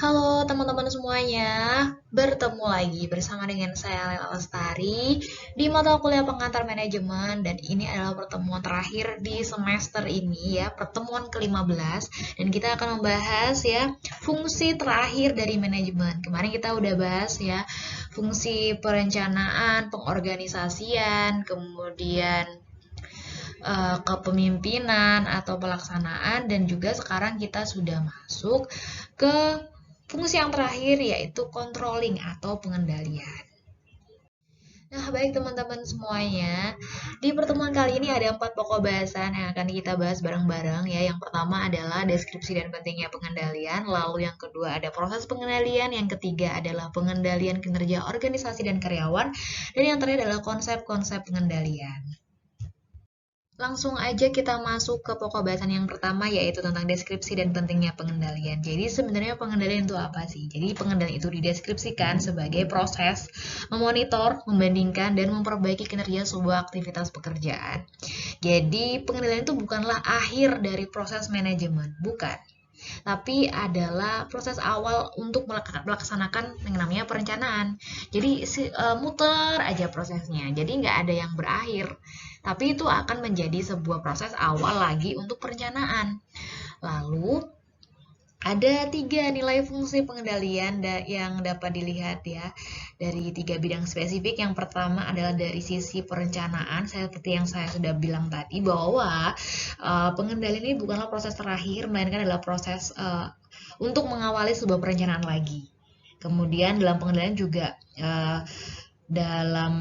Halo teman-teman semuanya, bertemu lagi bersama dengan saya Lela Lestari di mata kuliah pengantar manajemen dan ini adalah pertemuan terakhir di semester ini ya, pertemuan ke-15 dan kita akan membahas ya fungsi terakhir dari manajemen. Kemarin kita udah bahas ya fungsi perencanaan, pengorganisasian, kemudian kepemimpinan atau pelaksanaan dan juga sekarang kita sudah masuk ke fungsi yang terakhir yaitu controlling atau pengendalian. Nah, baik teman-teman semuanya, di pertemuan kali ini ada 4 pokok bahasan yang akan kita bahas bareng-bareng ya. Yang pertama adalah deskripsi dan pentingnya pengendalian, lalu yang kedua ada proses pengendalian, yang ketiga adalah pengendalian kinerja organisasi dan karyawan, dan yang terakhir adalah konsep-konsep pengendalian. Langsung aja kita masuk ke pokok bahasan yang pertama yaitu tentang deskripsi dan pentingnya pengendalian. Jadi sebenarnya pengendalian itu apa sih? Jadi pengendalian itu dideskripsikan sebagai proses memonitor, membandingkan, dan memperbaiki kinerja sebuah aktivitas pekerjaan. Jadi pengendalian itu bukanlah akhir dari proses manajemen, bukan. Tapi adalah proses awal untuk melaksanakan yang namanya perencanaan. Jadi muter aja prosesnya. Jadi nggak ada yang berakhir. Tapi itu akan menjadi sebuah proses awal lagi untuk perencanaan. Lalu ada 3 nilai fungsi pengendalian yang dapat dilihat ya dari 3 bidang spesifik. Yang pertama adalah dari sisi perencanaan, seperti yang saya sudah bilang tadi bahwa pengendalian ini bukanlah proses terakhir, melainkan adalah proses untuk mengawali sebuah perencanaan lagi. Kemudian dalam pengendalian juga dalam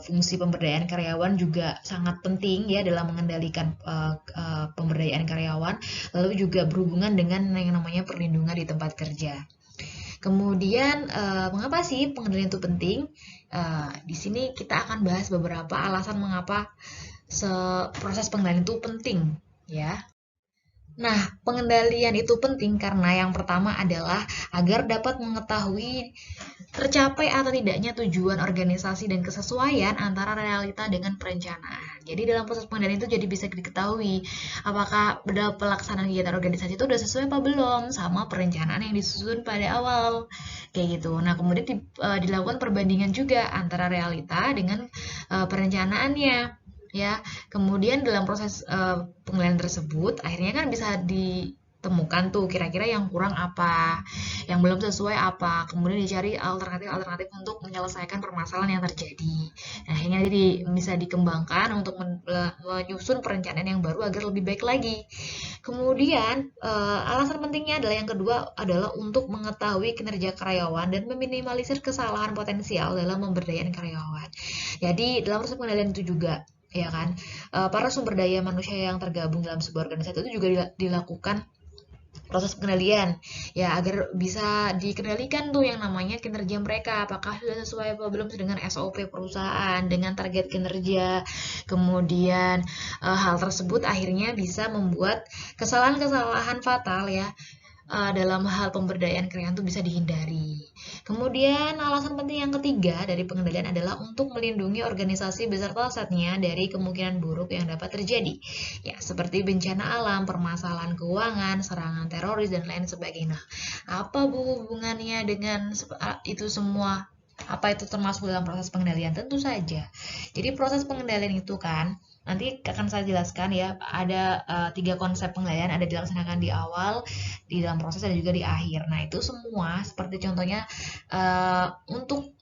fungsi pemberdayaan karyawan juga sangat penting ya dalam mengendalikan pemberdayaan karyawan, lalu juga berhubungan dengan yang namanya perlindungan di tempat kerja. Kemudian mengapa sih pengendalian itu penting? Di sini kita akan bahas beberapa alasan mengapa proses pengendalian itu penting ya. Nah, pengendalian itu penting karena yang pertama adalah agar dapat mengetahui tercapai atau tidaknya tujuan organisasi dan kesesuaian antara realita dengan perencanaan. Jadi dalam proses pengendalian itu jadi bisa diketahui apakah pelaksanaan kegiatan organisasi itu udah sesuai apa belum sama perencanaan yang disusun pada awal. Kayak gitu. Nah, kemudian dilakukan perbandingan juga antara realita dengan perencanaannya. Ya, kemudian dalam proses pengendalian tersebut akhirnya kan bisa ditemukan tuh kira-kira yang kurang apa, yang belum sesuai apa, kemudian dicari alternatif-alternatif untuk menyelesaikan permasalahan yang terjadi. Nah, akhirnya jadi bisa dikembangkan untuk menyusun perencanaan yang baru agar lebih baik lagi. Kemudian alasan pentingnya adalah yang kedua adalah untuk mengetahui kinerja karyawan dan meminimalisir kesalahan potensial dalam pemberdayaan karyawan. Jadi dalam proses pengendalian itu juga ya kan para sumber daya manusia yang tergabung dalam sebuah organisasi itu juga dilakukan proses pengendalian ya agar bisa dikendalikan tuh yang namanya kinerja mereka apakah sudah sesuai apa belum dengan SOP perusahaan dengan target kinerja. Kemudian hal tersebut akhirnya bisa membuat kesalahan-kesalahan fatal ya dalam hal pemberdayaan karyawan itu bisa dihindari. Kemudian alasan penting yang ketiga dari pengendalian adalah untuk melindungi organisasi beserta asetnya dari kemungkinan buruk yang dapat terjadi. Ya, seperti bencana alam, permasalahan keuangan, serangan teroris dan lain sebagainya. Nah, apa hubungannya dengan itu semua? Apa itu termasuk dalam proses pengendalian? Tentu saja. Jadi proses pengendalian itu kan nanti akan saya jelaskan ya ada 3 konsep pengendalian ada dilaksanakan di awal, di dalam proses dan juga di akhir. Nah itu semua seperti contohnya untuk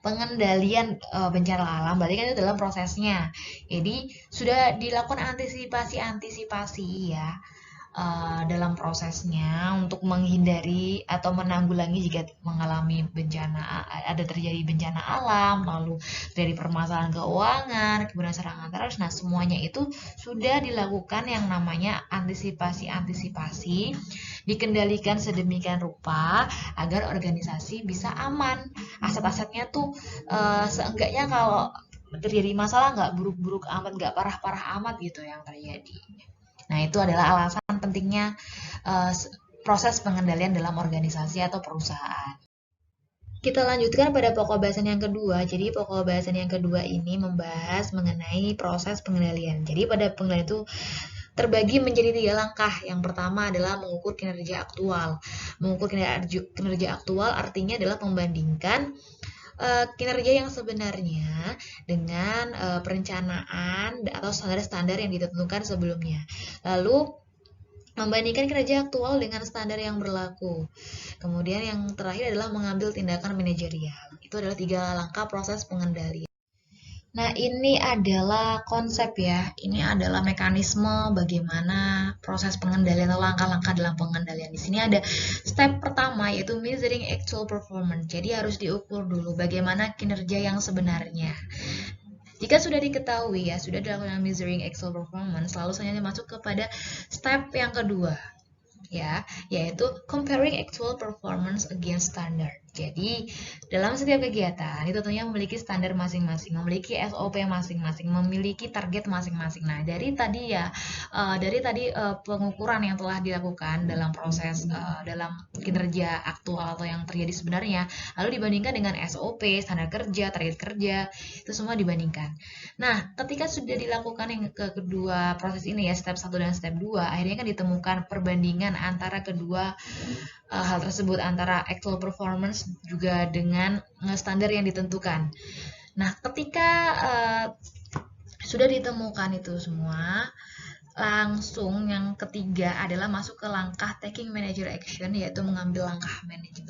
pengendalian bencana alam berarti kan itu dalam prosesnya. Jadi sudah dilakukan antisipasi ya dalam prosesnya untuk menghindari atau menanggulangi jika mengalami bencana ada terjadi bencana alam lalu dari permasalahan keuangan kemudian serangan teroris. Nah semuanya itu sudah dilakukan yang namanya antisipasi dikendalikan sedemikian rupa agar organisasi bisa aman aset-asetnya tuh seenggaknya kalau terjadi masalah nggak buruk-buruk amat nggak parah-parah amat gitu yang terjadi. Nah, itu adalah alasan pentingnya proses pengendalian dalam organisasi atau perusahaan. Kita lanjutkan pada pokok bahasan yang kedua. Jadi pokok bahasan yang kedua ini membahas mengenai proses pengendalian. Jadi pada pengendalian itu terbagi menjadi 3 langkah. Yang pertama adalah mengukur kinerja aktual. Mengukur kinerja aktual artinya adalah membandingkan kinerja yang sebenarnya dengan perencanaan atau standar-standar yang ditentukan sebelumnya. Lalu membandingkan kinerja aktual dengan standar yang berlaku. Kemudian yang terakhir adalah mengambil tindakan manajerial. Itu adalah 3 langkah proses pengendalian. Nah, ini adalah konsep ya. Ini adalah mekanisme bagaimana proses pengendalian atau langkah-langkah dalam pengendalian. Di sini ada step pertama yaitu measuring actual performance. Jadi harus diukur dulu bagaimana kinerja yang sebenarnya. Jika sudah diketahui ya, sudah dilakukan measuring actual performance, lalu selanjutnya masuk kepada step yang kedua ya, yaitu comparing actual performance against standard. Jadi, dalam setiap kegiatan itu tentunya memiliki standar masing-masing, memiliki SOP masing-masing, memiliki target masing-masing. Nah, dari tadi pengukuran yang telah dilakukan dalam proses dalam kinerja aktual atau yang terjadi sebenarnya, lalu dibandingkan dengan SOP, standar kerja, target kerja, itu semua dibandingkan. Nah, ketika sudah dilakukan yang kedua proses ini ya, step 1 dan step 2, akhirnya kan ditemukan perbandingan antara kedua hal tersebut, antara actual performance juga dengan standar yang ditentukan. Nah, ketika sudah ditemukan itu semua, langsung yang ketiga adalah masuk ke langkah taking managerial action, yaitu mengambil langkah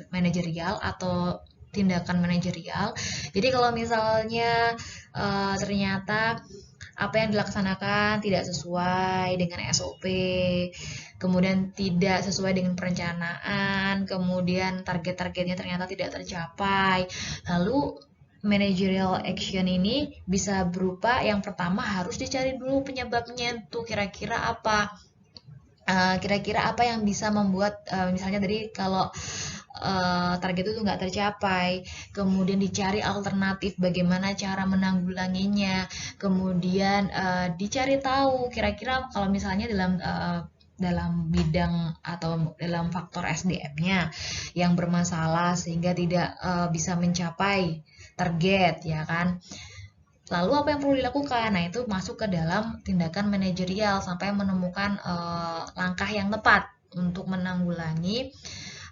manajerial atau tindakan manajerial. Jadi kalau misalnya ternyata apa yang dilaksanakan tidak sesuai dengan SOP, kemudian tidak sesuai dengan perencanaan, kemudian target-targetnya ternyata tidak tercapai. Lalu managerial action ini bisa berupa yang pertama harus dicari dulu penyebabnya tuh kira-kira apa. Kira-kira apa yang bisa membuat misalnya dari kalau target itu nggak tercapai, kemudian dicari alternatif bagaimana cara menanggulanginya, kemudian dicari tahu kira-kira kalau misalnya dalam bidang atau dalam faktor SDM-nya yang bermasalah sehingga tidak bisa mencapai target ya kan. Lalu apa yang perlu dilakukan? Nah, itu masuk ke dalam tindakan manajerial sampai menemukan langkah yang tepat untuk menanggulangi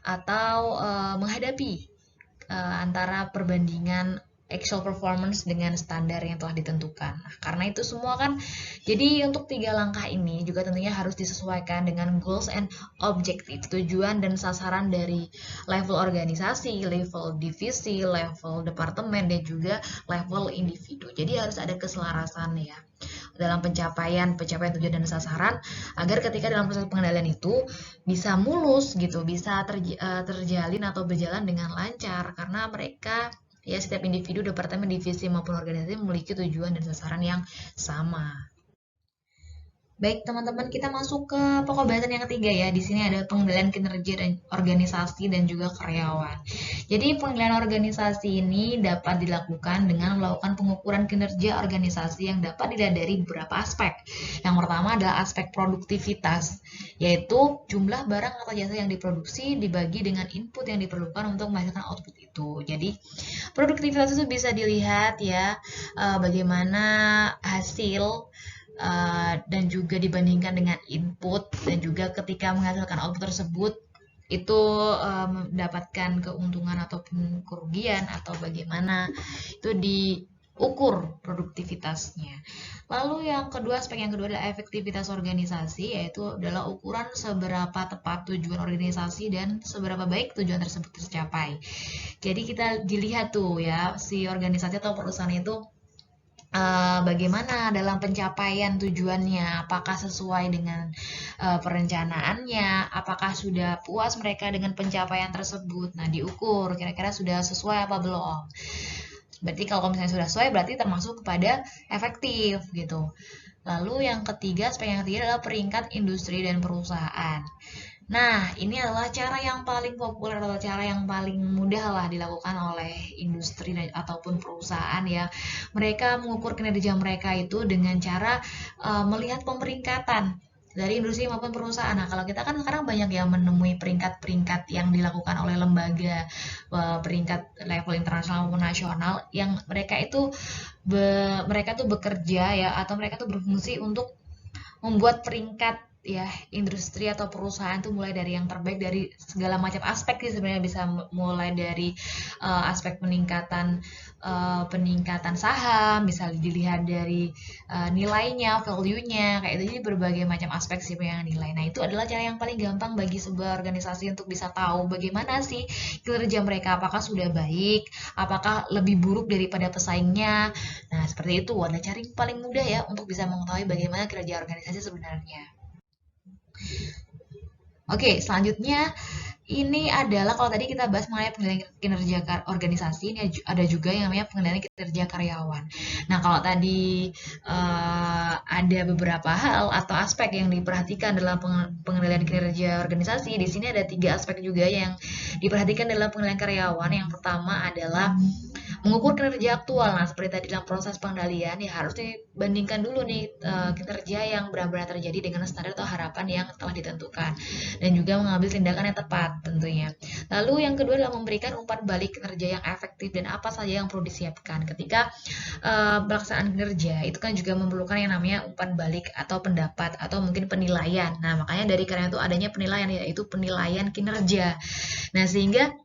atau menghadapi antara perbandingan actual performance dengan standar yang telah ditentukan. Nah, karena itu semua kan, jadi untuk 3 langkah ini juga tentunya harus disesuaikan dengan goals and objective, tujuan dan sasaran dari level organisasi, level divisi, level departemen, dan juga level individu. Jadi harus ada keselarasan ya dalam pencapaian tujuan dan sasaran agar ketika dalam proses pengendalian itu bisa mulus gitu, bisa terjalin atau berjalan dengan lancar karena mereka ya setiap individu, departemen, divisi maupun organisasi memiliki tujuan dan sasaran yang sama. Baik, teman-teman, kita masuk ke pokok bahasan yang ketiga ya. Di sini ada pengendalian kinerja dan organisasi dan juga karyawan. Jadi, pengendalian organisasi ini dapat dilakukan dengan melakukan pengukuran kinerja organisasi yang dapat dilihat dari beberapa aspek. Yang pertama adalah aspek produktivitas, yaitu jumlah barang atau jasa yang diproduksi dibagi dengan input yang diperlukan untuk menghasilkan output itu. Jadi, produktivitas itu bisa dilihat ya, bagaimana hasil dan juga dibandingkan dengan input, dan juga ketika menghasilkan output tersebut itu mendapatkan keuntungan ataupun kerugian atau bagaimana, itu diukur produktivitasnya. Lalu aspek yang kedua adalah efektivitas organisasi, yaitu adalah ukuran seberapa tepat tujuan organisasi dan seberapa baik tujuan tersebut tercapai. Jadi kita dilihat tuh ya, si organisasi atau perusahaan itu bagaimana dalam pencapaian tujuannya, apakah sesuai dengan perencanaannya, apakah sudah puas mereka dengan pencapaian tersebut. Nah, diukur kira-kira sudah sesuai apa belum. Berarti kalau misalnya sudah sesuai berarti termasuk kepada efektif gitu. Lalu aspek yang ketiga adalah peringkat industri dan perusahaan. Nah, ini adalah cara yang paling populer atau cara yang paling mudah lah dilakukan oleh industri ataupun perusahaan ya. Mereka mengukur kinerja mereka itu dengan cara melihat pemeringkatan dari industri maupun perusahaan. Nah, kalau kita kan sekarang banyak yang menemui peringkat-peringkat yang dilakukan oleh lembaga peringkat level internasional maupun nasional yang mereka itu bekerja ya, atau mereka tuh berfungsi untuk membuat peringkat ya industri atau perusahaan tuh mulai dari yang terbaik dari segala macam aspek sih sebenarnya, bisa mulai dari aspek peningkatan saham, bisa dilihat dari nilainya, value-nya, kayak itu. Jadi berbagai macam aspek sih yang nilai. Nah, itu adalah cara yang paling gampang bagi sebuah organisasi untuk bisa tahu bagaimana sih kinerja mereka, apakah sudah baik, apakah lebih buruk daripada pesaingnya. Nah, seperti itu adalah cara yang paling mudah ya untuk bisa mengetahui bagaimana kinerja organisasi sebenarnya. Oke, selanjutnya ini adalah kalau tadi kita bahas mengenai penilaian kinerja organisasi, ini ada juga yang namanya penilaian kinerja karyawan. Nah, kalau tadi ada beberapa hal atau aspek yang diperhatikan dalam penilaian kinerja organisasi, di sini ada 3 aspek juga yang diperhatikan dalam penilaian karyawan. Yang pertama adalah mengukur kinerja aktual. Nah, seperti tadi dalam proses pengendalian ya harus dibandingkan dulu nih kinerja yang benar-benar terjadi dengan standar atau harapan yang telah ditentukan, dan juga mengambil tindakan yang tepat tentunya. Lalu yang kedua adalah memberikan umpan balik kinerja yang efektif dan apa saja yang perlu disiapkan ketika pelaksanaan kinerja. Itu kan juga memerlukan yang namanya umpan balik atau pendapat atau mungkin penilaian. Nah, makanya dari karena itu adanya penilaian, yaitu penilaian kinerja. Nah, sehingga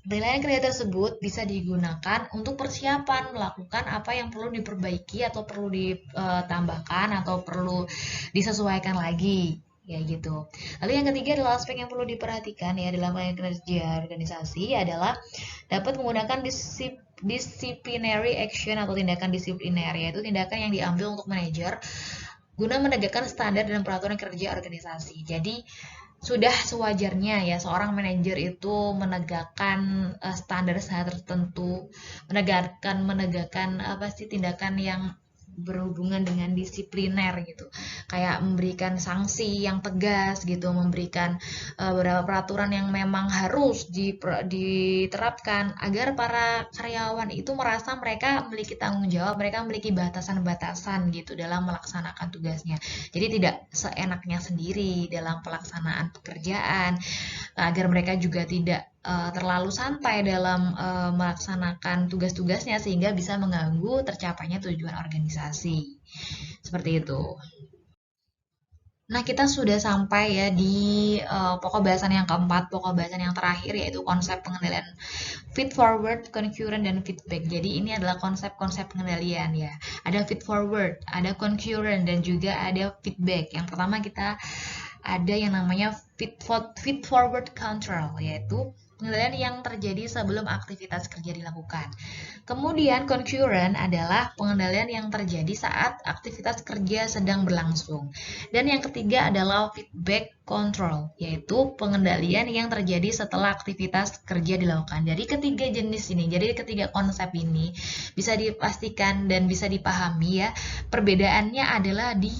penilaian kinerja tersebut bisa digunakan untuk persiapan melakukan apa yang perlu diperbaiki atau perlu ditambahkan atau perlu disesuaikan lagi, ya gitu. Lalu yang ketiga adalah aspek yang perlu diperhatikan ya dalam penilaian kinerja organisasi adalah dapat menggunakan disciplinary action atau tindakan disipliner, yaitu tindakan yang diambil untuk manajer guna menegakkan standar dan peraturan kerja organisasi. Jadi sudah sewajarnya ya seorang manajer itu menegakkan standar-standar tertentu, menegakkan apa sih tindakan yang berhubungan dengan disipliner gitu, kayak memberikan sanksi yang tegas gitu, memberikan beberapa peraturan yang memang harus diterapkan agar para karyawan itu merasa mereka memiliki tanggung jawab, mereka memiliki batasan-batasan gitu dalam melaksanakan tugasnya. Jadi tidak seenaknya sendiri dalam pelaksanaan pekerjaan, agar mereka juga tidak terlalu santai dalam melaksanakan tugas-tugasnya sehingga bisa mengganggu tercapainya tujuan organisasi. Seperti itu. Nah, kita sudah sampai ya di pokok bahasan yang keempat, pokok bahasan yang terakhir, yaitu konsep pengendalian feed forward, concurrent, dan feedback. Jadi ini adalah konsep-konsep pengendalian ya. Ada feed forward, ada concurrent, dan juga ada feedback. Yang pertama kita ada yang namanya feed forward control, yaitu pengendalian yang terjadi sebelum aktivitas kerja dilakukan. Kemudian concurrent adalah pengendalian yang terjadi saat aktivitas kerja sedang berlangsung. Dan yang ketiga adalah feedback control, yaitu pengendalian yang terjadi setelah aktivitas kerja dilakukan. Jadi ketiga jenis ini, jadi ketiga konsep ini bisa dipastikan dan bisa dipahami ya. Perbedaannya adalah di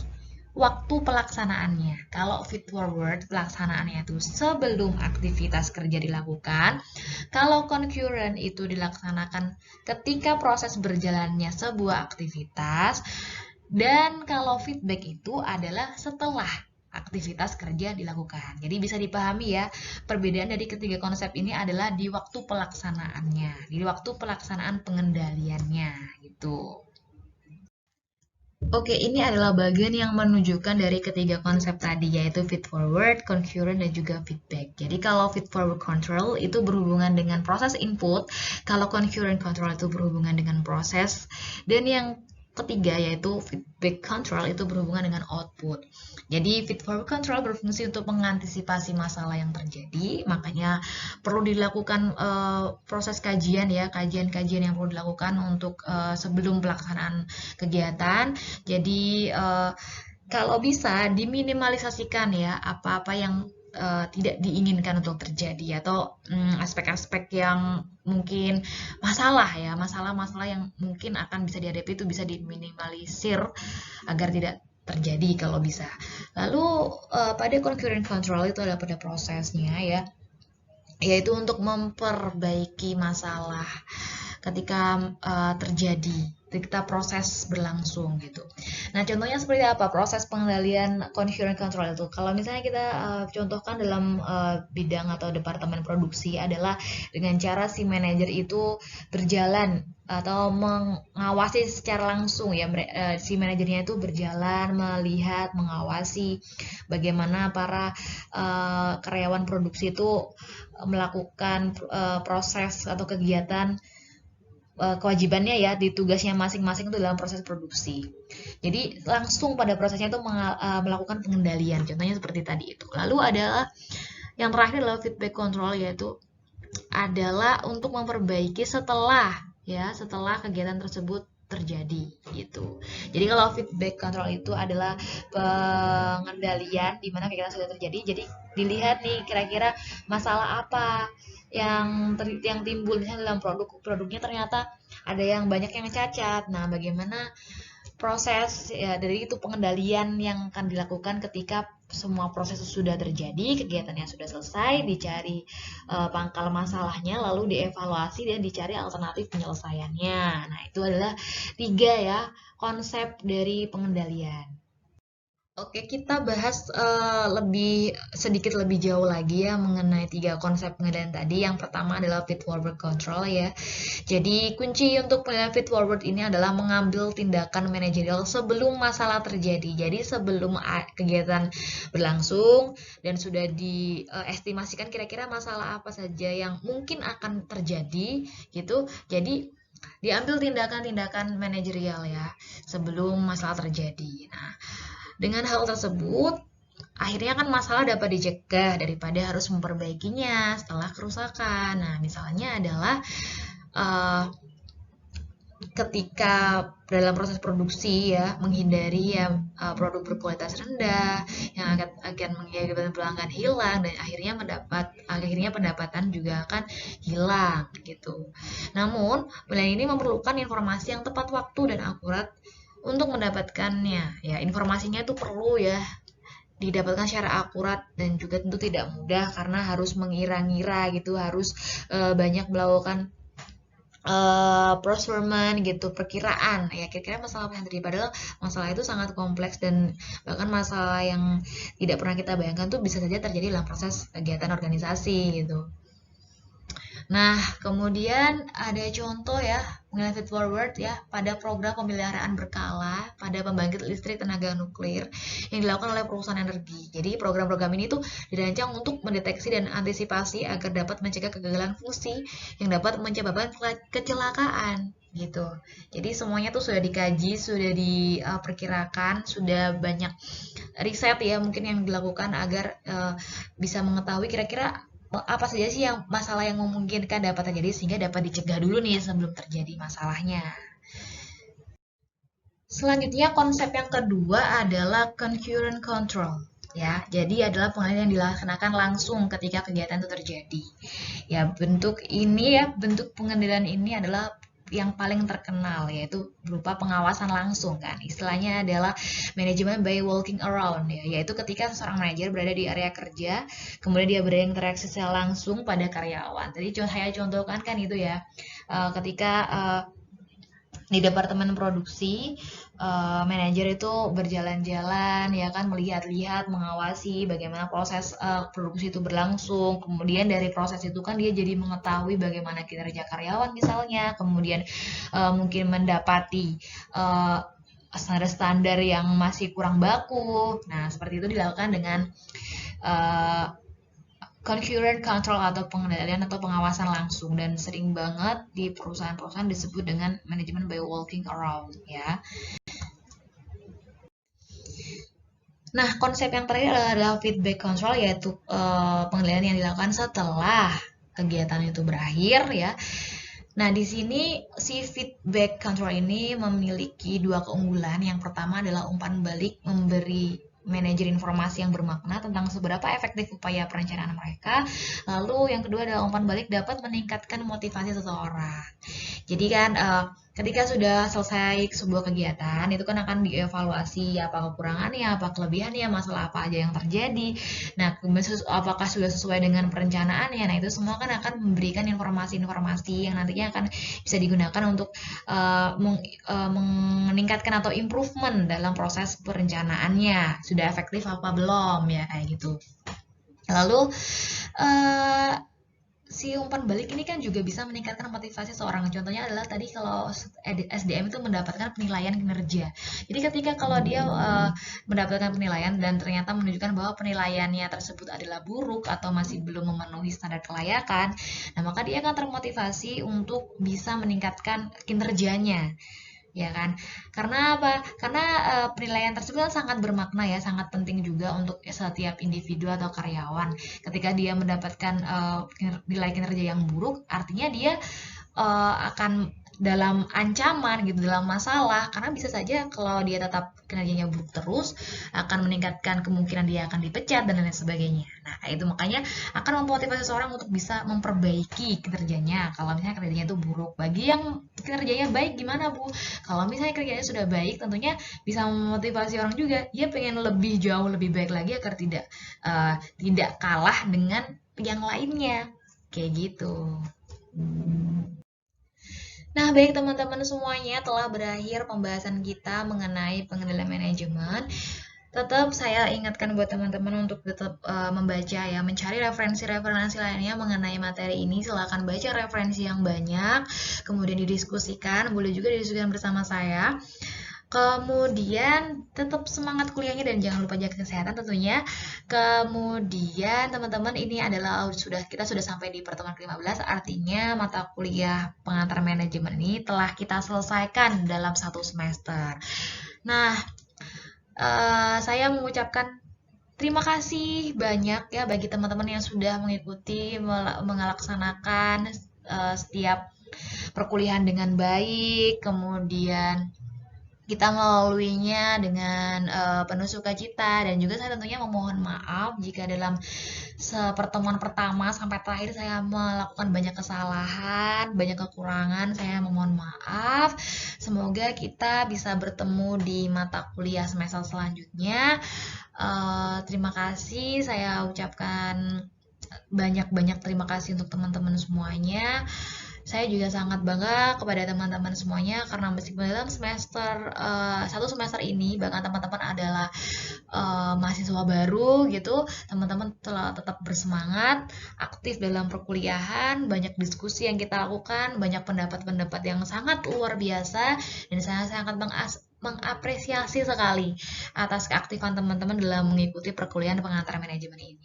waktu pelaksanaannya. Kalau feed forward pelaksanaannya itu sebelum aktivitas kerja dilakukan. Kalau concurrent itu dilaksanakan ketika proses berjalannya sebuah aktivitas. Dan kalau feedback itu adalah setelah aktivitas kerja dilakukan. Jadi bisa dipahami ya, perbedaan dari ketiga konsep ini adalah di waktu pelaksanaannya, di waktu pelaksanaan pengendaliannya gitu. Oke, ini adalah bagian yang menunjukkan dari ketiga konsep tadi, yaitu feed forward, concurrent, dan juga feedback. Jadi kalau feed forward control itu berhubungan dengan proses input, kalau concurrent control itu berhubungan dengan proses, dan yang ketiga yaitu feedback control itu berhubungan dengan output. Jadi feed forward control berfungsi untuk mengantisipasi masalah yang terjadi, makanya perlu dilakukan proses kajian ya, kajian-kajian yang perlu dilakukan untuk sebelum pelaksanaan kegiatan. Jadi kalau bisa diminimalisasikan ya apa-apa yang tidak diinginkan untuk terjadi, atau aspek-aspek yang mungkin masalah-masalah yang mungkin akan bisa dihadapi itu bisa diminimalisir agar tidak terjadi kalau bisa. Lalu pada concurrent control itu adalah pada prosesnya ya, yaitu untuk memperbaiki masalah ketika terjadi, ketika proses berlangsung gitu. Nah, contohnya seperti apa proses pengendalian concurrent control itu? Kalau misalnya kita contohkan dalam bidang atau departemen produksi adalah dengan cara si manajer itu berjalan atau mengawasi secara langsung ya, si manajernya itu berjalan melihat, mengawasi bagaimana para karyawan produksi itu melakukan proses atau kegiatan kewajibannya ya di tugasnya masing-masing itu dalam proses produksi. Jadi langsung pada prosesnya itu melakukan pengendalian. Contohnya seperti tadi itu. Lalu adalah yang terakhir adalah feedback control, yaitu adalah untuk memperbaiki setelah kegiatan tersebut terjadi gitu. Jadi kalau feedback control itu adalah pengendalian di mana kegiatan sudah terjadi. Jadi dilihat nih kira-kira masalah apa yang timbul, misalnya dalam produknya ternyata ada yang banyak yang cacat. Nah, bagaimana proses ya dari itu pengendalian yang akan dilakukan ketika semua proses sudah terjadi, kegiatannya sudah selesai, dicari pangkal masalahnya, lalu dievaluasi dan dicari alternatif penyelesaiannya. Nah, itu adalah 3 ya konsep dari pengendalian. Oke, kita bahas sedikit lebih jauh lagi ya mengenai 3 konsep pengendalian tadi. Yang pertama adalah feed forward control ya. Jadi kunci untuk pengendalian feed forward ini adalah mengambil tindakan manajerial sebelum masalah terjadi. Jadi sebelum kegiatan berlangsung dan sudah diestimasikan kira-kira masalah apa saja yang mungkin akan terjadi gitu. Jadi diambil tindakan-tindakan manajerial ya sebelum masalah terjadi. Nah, dengan hal tersebut, akhirnya kan masalah dapat dicegah daripada harus memperbaikinya setelah kerusakan. Nah, misalnya adalah ketika dalam proses produksi ya menghindari ya produk berkualitas rendah yang akan mengakibatkan pelanggan hilang dan akhirnya pendapatan juga akan hilang gitu. Namun, penilaian ini memerlukan informasi yang tepat waktu dan akurat untuk mendapatkannya. Ya, informasinya itu perlu ya didapatkan secara akurat dan juga tentu tidak mudah karena harus mengira-ngira gitu, harus banyak melakukan performance gitu, perkiraan ya kira-kira masalah apa yang terjadi, padahal masalah itu sangat kompleks dan bahkan masalah yang tidak pernah kita bayangkan tuh bisa saja terjadi dalam proses kegiatan organisasi gitu. Nah, kemudian ada contoh ya mengenai feed forward ya pada program pemeliharaan berkala pada pembangkit listrik tenaga nuklir yang dilakukan oleh perusahaan energi. Jadi program-program ini tuh dirancang untuk mendeteksi dan antisipasi agar dapat mencegah kegagalan fungsi yang dapat menyebabkan kecelakaan gitu. Jadi semuanya tuh sudah dikaji, sudah diperkirakan, sudah banyak riset ya mungkin yang dilakukan agar bisa mengetahui kira-kira apa saja sih yang masalah yang memungkinkan dapat terjadi sehingga dapat dicegah dulu nih sebelum terjadi masalahnya. Selanjutnya konsep yang kedua adalah concurrent control ya. Jadi adalah pengendalian yang dilaksanakan langsung ketika kegiatan itu terjadi. Ya, bentuk pengendalian ini adalah yang paling terkenal yaitu berupa pengawasan langsung kan. Istilahnya adalah manajemen by walking around ya, yaitu ketika seorang manajer berada di area kerja, kemudian dia berinteraksi secara langsung pada karyawan. Tadi saya contohkan kan itu ya, ketika di departemen produksi manajer itu berjalan-jalan ya kan, melihat-lihat, mengawasi bagaimana proses produksi itu berlangsung. Kemudian dari proses itu kan dia jadi mengetahui bagaimana kinerja karyawan misalnya, kemudian mungkin mendapati standar-standar yang masih kurang baku. Nah, seperti itu dilakukan dengan concurrent control atau pengendalian atau pengawasan langsung, dan sering banget di perusahaan-perusahaan disebut dengan manajemen by walking around ya. Nah, konsep yang terakhir adalah feedback control, yaitu pengendalian yang dilakukan setelah kegiatan itu berakhir ya. Nah, di sini si feedback control ini memiliki 2 keunggulan. Yang pertama adalah umpan balik memberi manajer informasi yang bermakna tentang seberapa efektif upaya perencanaan mereka. Lalu yang kedua adalah umpan balik dapat meningkatkan motivasi seseorang. Jadi kan ketika sudah selesai sebuah kegiatan, itu kan akan dievaluasi apa kekurangannya, apa kelebihannya, masalah apa aja yang terjadi. Nah, apakah sudah sesuai dengan perencanaannya. Nah, itu semua kan akan memberikan informasi-informasi yang nantinya akan bisa digunakan untuk meningkatkan atau improvement dalam proses perencanaannya. Sudah efektif apa belum ya, kayak gitu. Lalu si umpan balik ini kan juga bisa meningkatkan motivasi seorang. Contohnya adalah tadi kalau SDM itu mendapatkan penilaian kinerja. Jadi ketika kalau dia mendapatkan penilaian dan ternyata menunjukkan bahwa penilaiannya tersebut adalah buruk atau masih belum memenuhi standar kelayakan, nah maka dia akan termotivasi untuk bisa meningkatkan kinerjanya, ya kan? Karena apa? Karena penilaian tersebut sangat bermakna ya, sangat penting juga untuk setiap individu atau karyawan. Ketika dia mendapatkan nilai kinerja yang buruk, artinya dia akan dalam ancaman gitu, dalam masalah, karena bisa saja kalau dia tetap kinerjanya buruk terus akan meningkatkan kemungkinan dia akan dipecat dan lain sebagainya. Nah, itu makanya akan memotivasi seorang untuk bisa memperbaiki kinerjanya kalau misalnya kinerjanya itu buruk. Bagi yang kinerjanya baik gimana, Bu? Kalau misalnya kinerjanya sudah baik, tentunya bisa memotivasi orang juga. Dia pengen lebih jauh lebih baik lagi agar tidak kalah dengan yang lainnya. Kayak gitu. Nah, baik teman-teman semuanya, telah berakhir pembahasan kita mengenai pengendalian manajemen. Tetap saya ingatkan buat teman-teman untuk tetap membaca ya, mencari referensi-referensi lainnya mengenai materi ini. Silahkan baca referensi yang banyak, kemudian didiskusikan, boleh juga didiskusikan bersama saya. Kemudian tetap semangat kuliahnya dan jangan lupa jaga kesehatan tentunya. Kemudian teman-teman, ini adalah kita sudah sampai di pertemuan ke-15, artinya mata kuliah pengantar manajemen ini telah kita selesaikan dalam 1 semester. Nah, saya mengucapkan terima kasih banyak ya bagi teman-teman yang sudah mengikuti melaksanakan setiap perkuliahan dengan baik, kemudian kita melaluinya dengan penuh sukacita, dan juga saya tentunya memohon maaf jika dalam pertemuan pertama sampai terakhir saya melakukan banyak kesalahan, banyak kekurangan. Saya memohon maaf. Semoga kita bisa bertemu di mata kuliah semester selanjutnya. Terima kasih, saya ucapkan banyak-banyak terima kasih untuk teman-teman semuanya. Saya juga sangat bangga kepada teman-teman semuanya karena meskipun dalam satu semester ini bahkan teman-teman adalah mahasiswa baru gitu, teman-teman telah tetap bersemangat, aktif dalam perkuliahan, banyak diskusi yang kita lakukan, banyak pendapat-pendapat yang sangat luar biasa, dan saya sangat mengapresiasi sekali atas keaktifan teman-teman dalam mengikuti perkuliahan pengantar manajemen ini.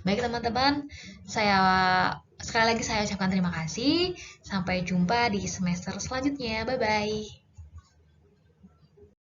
Baik teman-teman, sekali lagi saya ucapkan terima kasih. Sampai jumpa di semester selanjutnya. Bye-bye.